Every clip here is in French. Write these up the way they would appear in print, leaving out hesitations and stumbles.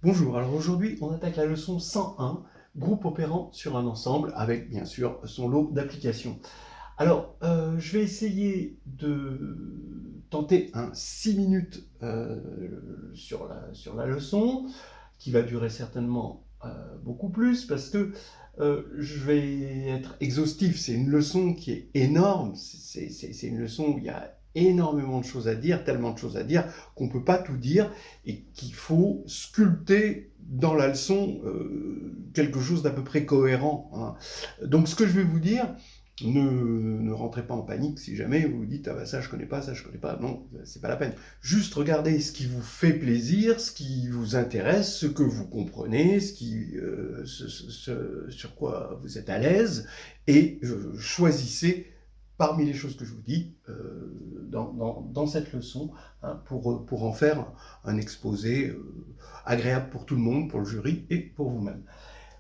Bonjour, alors aujourd'hui on attaque la leçon 101, groupe opérant sur un ensemble, avec bien sûr son lot d'applications. Alors, je vais essayer de tenter un 6 minutes sur la leçon, qui va durer certainement beaucoup plus, parce que je vais être exhaustif. C'est une leçon qui est énorme, c'est une leçon où il y a énormément de choses à dire, tellement de choses à dire qu'on ne peut pas tout dire, et qu'il faut sculpter dans la leçon quelque chose d'à peu près cohérent, hein. Donc ce que je vais vous dire, ne rentrez pas en panique si jamais vous vous dites « Ah bah ça je connais pas, non, c'est pas la peine. Juste regardez ce qui vous fait plaisir, ce qui vous intéresse, ce que vous comprenez, sur quoi vous êtes à l'aise, et choisissez parmi les choses que je vous dis dans cette leçon, hein, pour en faire un exposé agréable pour tout le monde, pour le jury et pour vous-même.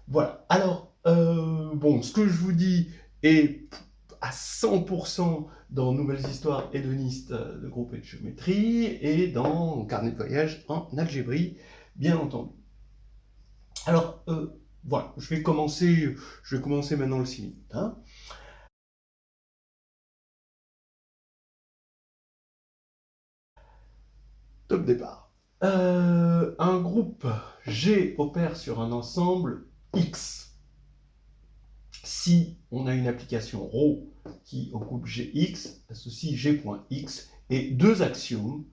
Voilà, alors, bon, ce que je vous dis est à 100% dans Nouvelles histoires hédonistes de groupe et de géométrie et dans Carnet de voyage en algébrie, bien entendu. Alors, voilà, je vais commencer maintenant le 6 minutes, hein. Top départ. Un groupe G opère sur un ensemble X. Si on a une application ρ qui au groupe Gx associe G.x et deux axiomes,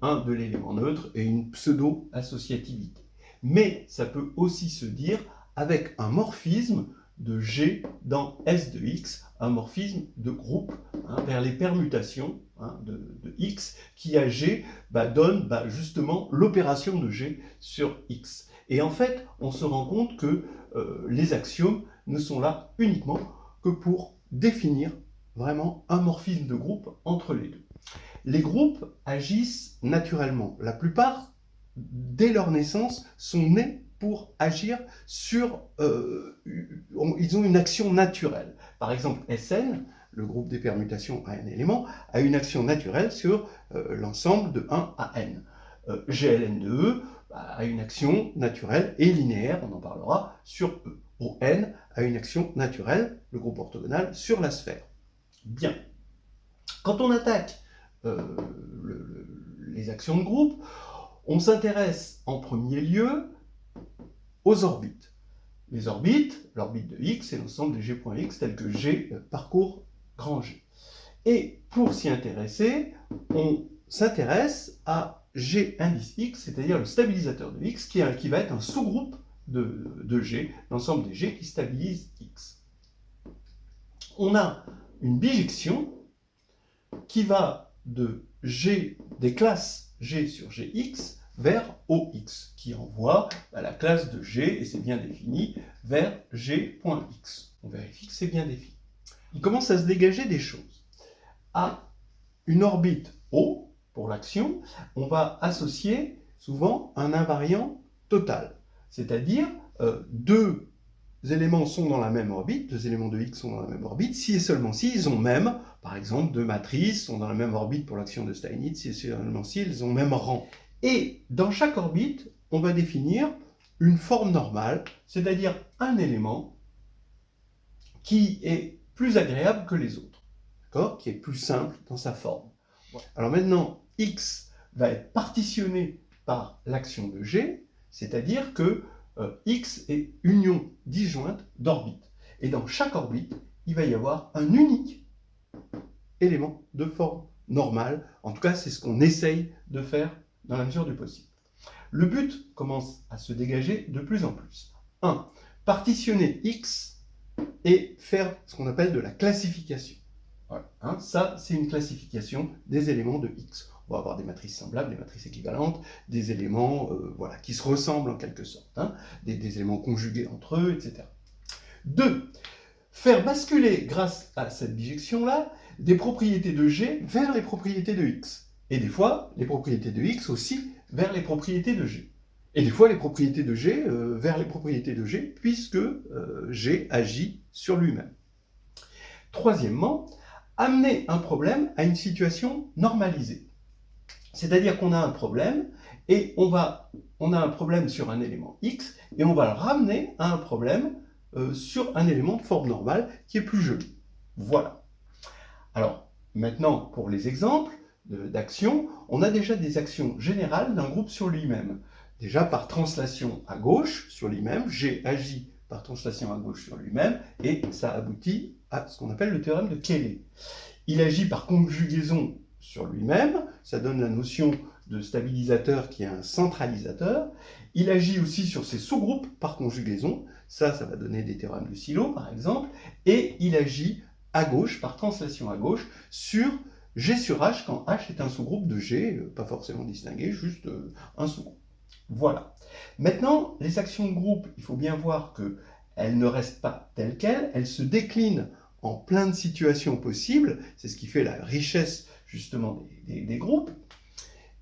un de l'élément neutre et une pseudo-associativité. Mais ça peut aussi se dire avec un morphisme de G dans S de X, un morphisme de groupe, hein, vers les permutations, hein, de X, qui à G donne justement l'opération de G sur X. Et en fait, on se rend compte que les axiomes ne sont là uniquement que pour définir vraiment un morphisme de groupe entre les deux. Les groupes agissent naturellement. La plupart, dès leur naissance, sont nés pour agir sur... ils ont une action naturelle. Par exemple, Sn, le groupe des permutations à n éléments, a une action naturelle sur l'ensemble de 1 à n. GLN de E a une action naturelle et linéaire, on en parlera, sur E. ON a une action naturelle, le groupe orthogonal, sur la sphère. Bien. Quand on attaque les actions de groupe, on s'intéresse en premier lieu aux orbites. Les orbites, l'orbite de X et l'ensemble des G.X tel que G parcourt grand G. Et pour s'y intéresser, on s'intéresse à G indice X, c'est-à-dire le stabilisateur de X, qui va être un sous-groupe de G, l'ensemble des G qui stabilisent X. On a une bijection qui va de G, des classes G sur Gx vers OX, qui envoie la classe de G, et c'est bien défini, vers G.x. On vérifie que c'est bien défini. Il commence à se dégager des choses. À une orbite O, pour l'action, on va associer souvent un invariant total. C'est-à-dire, deux éléments sont dans la même orbite, deux éléments de X sont dans la même orbite, si et seulement si ils ont même, par exemple, deux matrices sont dans la même orbite pour l'action de Steinitz, si et seulement si ils ont même rang. Et dans chaque orbite, on va définir une forme normale, c'est-à-dire un élément qui est plus agréable que les autres, d'accord, qui est plus simple dans sa forme. Alors maintenant, X va être partitionné par l'action de G, c'est-à-dire que X est union disjointe d'orbites. Et dans chaque orbite, il va y avoir un unique élément de forme normale. En tout cas, c'est ce qu'on essaye de faire dans la mesure du possible. Le but commence à se dégager de plus en plus. 1. Partitionner X et faire ce qu'on appelle de la classification. Voilà, hein, ça, c'est une classification des éléments de X. On va avoir des matrices semblables, des matrices équivalentes, des éléments voilà, qui se ressemblent en quelque sorte, hein, des éléments conjugués entre eux, etc. 2. Faire basculer, grâce à cette bijection-là, des propriétés de G vers les propriétés de X. Et des fois, les propriétés de X aussi vers les propriétés de G. Et des fois, les propriétés de G vers les propriétés de G, puisque G agit sur lui-même. Troisièmement, amener un problème à une situation normalisée. C'est-à-dire qu'on a un problème et on a un problème sur un élément x, et on va le ramener à un problème sur un élément de forme normale qui est plus joli. Voilà. Alors, maintenant, pour les exemples d'actions, on a déjà des actions générales d'un groupe sur lui-même. Déjà par translation à gauche sur lui-même, G agit par translation à gauche sur lui-même, et ça aboutit à ce qu'on appelle le théorème de Cayley. Il agit par conjugaison sur lui-même, ça donne la notion de stabilisateur qui est un centralisateur. Il agit aussi sur ses sous-groupes par conjugaison, ça va donner des théorèmes de Sylow par exemple, et il agit à gauche, par translation à gauche, sur G sur H, quand H est un sous-groupe de G, pas forcément distingué, juste un sous-groupe. Voilà. Maintenant, les actions de groupe, il faut bien voir qu'elles ne restent pas telles quelles, elles se déclinent en plein de situations possibles, c'est ce qui fait la richesse justement des groupes,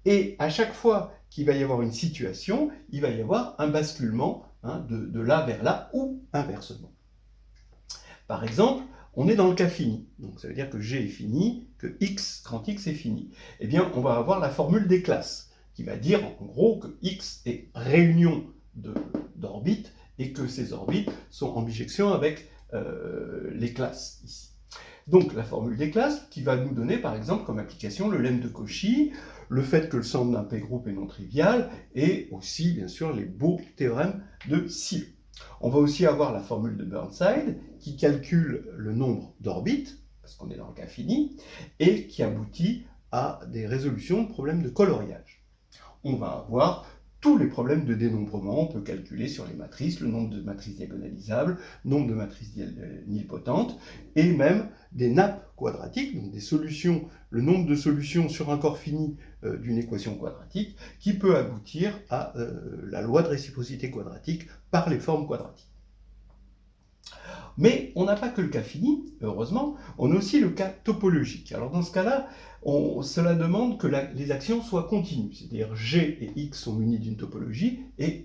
et à chaque fois qu'il va y avoir une situation, il va y avoir un basculement de là vers là, ou inversement. Par exemple, on est dans le cas fini, donc ça veut dire que G est fini, que X, grand X est fini. Eh bien, on va avoir la formule des classes, qui va dire en gros que X est réunion d'orbites, et que ces orbites sont en bijection avec les classes ici. Donc la formule des classes qui va nous donner par exemple comme application le lemme de Cauchy, le fait que le centre d'un P-groupe est non trivial, et aussi bien sûr les beaux théorèmes de Sylow. On va aussi avoir la formule de Burnside qui calcule le nombre d'orbites, parce qu'on est dans le cas fini, et qui aboutit à des résolutions de problèmes de coloriage. On va avoir tous les problèmes de dénombrement, on peut calculer sur les matrices, le nombre de matrices diagonalisables, nombre de matrices nilpotentes, et même des nappes quadratiques, donc des solutions, le nombre de solutions sur un corps fini d'une équation quadratique, qui peut aboutir à la loi de réciprocité quadratique par les formes quadratiques. Mais on n'a pas que le cas fini, heureusement, on a aussi le cas topologique. Alors dans ce cas-là, cela demande que les actions soient continues, c'est-à-dire G et X sont munis d'une topologie, et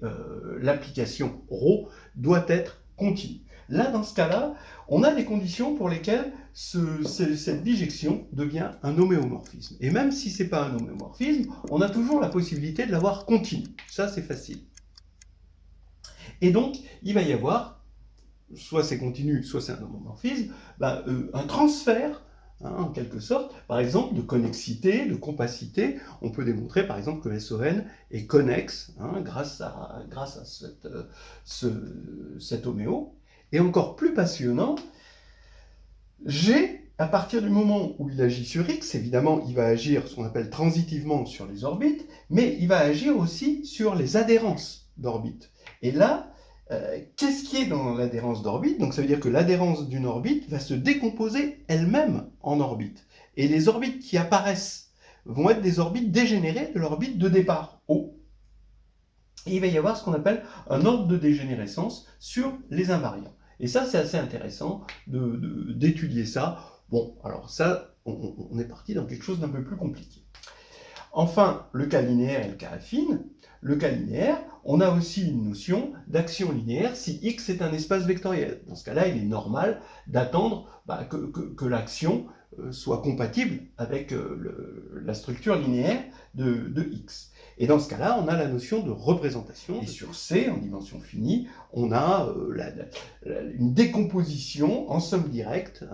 l'application ρ doit être continue. Là, dans ce cas-là, on a des conditions pour lesquelles cette bijection devient un homéomorphisme. Et même si ce n'est pas un homéomorphisme, on a toujours la possibilité de l'avoir continue. Ça, c'est facile. Et donc, il va y avoir soit c'est continu, soit c'est un homomorphisme, un transfert, en quelque sorte, par exemple, de connexité, de compacité. On peut démontrer, par exemple, que SON est connexe grâce à cet homéo. Et encore plus passionnant, G, à partir du moment où il agit sur X, évidemment, il va agir ce qu'on appelle transitivement sur les orbites, mais il va agir aussi sur les adhérences d'orbites. Et là, qu'est-ce qui est dans l'adhérence d'orbite? Donc ça veut dire que l'adhérence d'une orbite va se décomposer elle-même en orbite. Et les orbites qui apparaissent vont être des orbites dégénérées de l'orbite de départ, O. Et il va y avoir ce qu'on appelle un ordre de dégénérescence sur les invariants. Et ça, c'est assez intéressant d'étudier ça. Bon, alors ça, on est parti dans quelque chose d'un peu plus compliqué. Enfin, le cas linéaire et le cas affine. Le cas linéaire, on a aussi une notion d'action linéaire si X est un espace vectoriel. Dans ce cas-là, il est normal d'attendre que l'action soit compatible avec la structure linéaire de X. Et dans ce cas-là, on a la notion de représentation. Et sur C, en dimension finie, on a une décomposition en somme directe.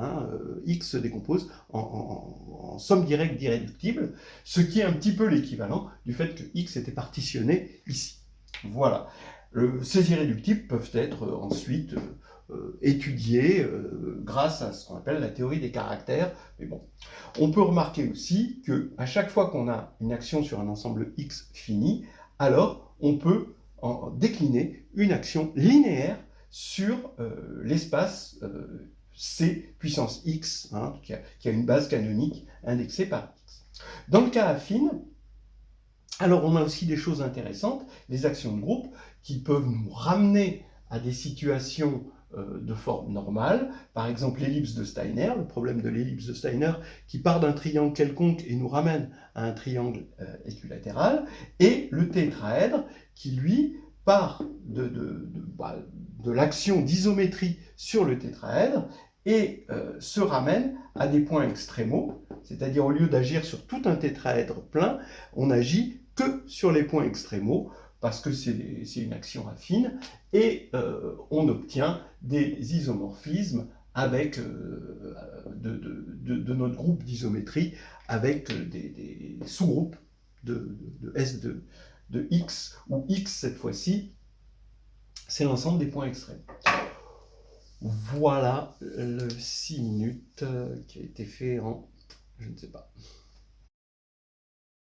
X se décompose en somme directe d'irréductibles, ce qui est un petit peu l'équivalent du fait que X était partitionné ici. Voilà. Ces irréductibles peuvent être ensuite étudiés grâce à ce qu'on appelle la théorie des caractères. Mais bon, on peut remarquer aussi qu'à chaque fois qu'on a une action sur un ensemble X fini, alors on peut en décliner une action linéaire sur l'espace C puissance X, qui a une base canonique indexée par X. Dans le cas affine, alors on a aussi des choses intéressantes, des actions de groupe qui peuvent nous ramener à des situations de forme normale, par exemple l'ellipse de Steiner, le problème de l'ellipse de Steiner qui part d'un triangle quelconque et nous ramène à un triangle équilatéral, et le tétraèdre qui lui part de l'action d'isométrie sur le tétraèdre et se ramène à des points extrémaux, c'est-à-dire au lieu d'agir sur tout un tétraèdre plein, on agit que sur les points extrémaux, parce que c'est une action affine, et on obtient des isomorphismes avec, de notre groupe d'isométrie avec des sous-groupes de S de X, où X, cette fois-ci, c'est l'ensemble des points extrêmes. Voilà le 6 minutes qui a été fait en, je ne sais pas.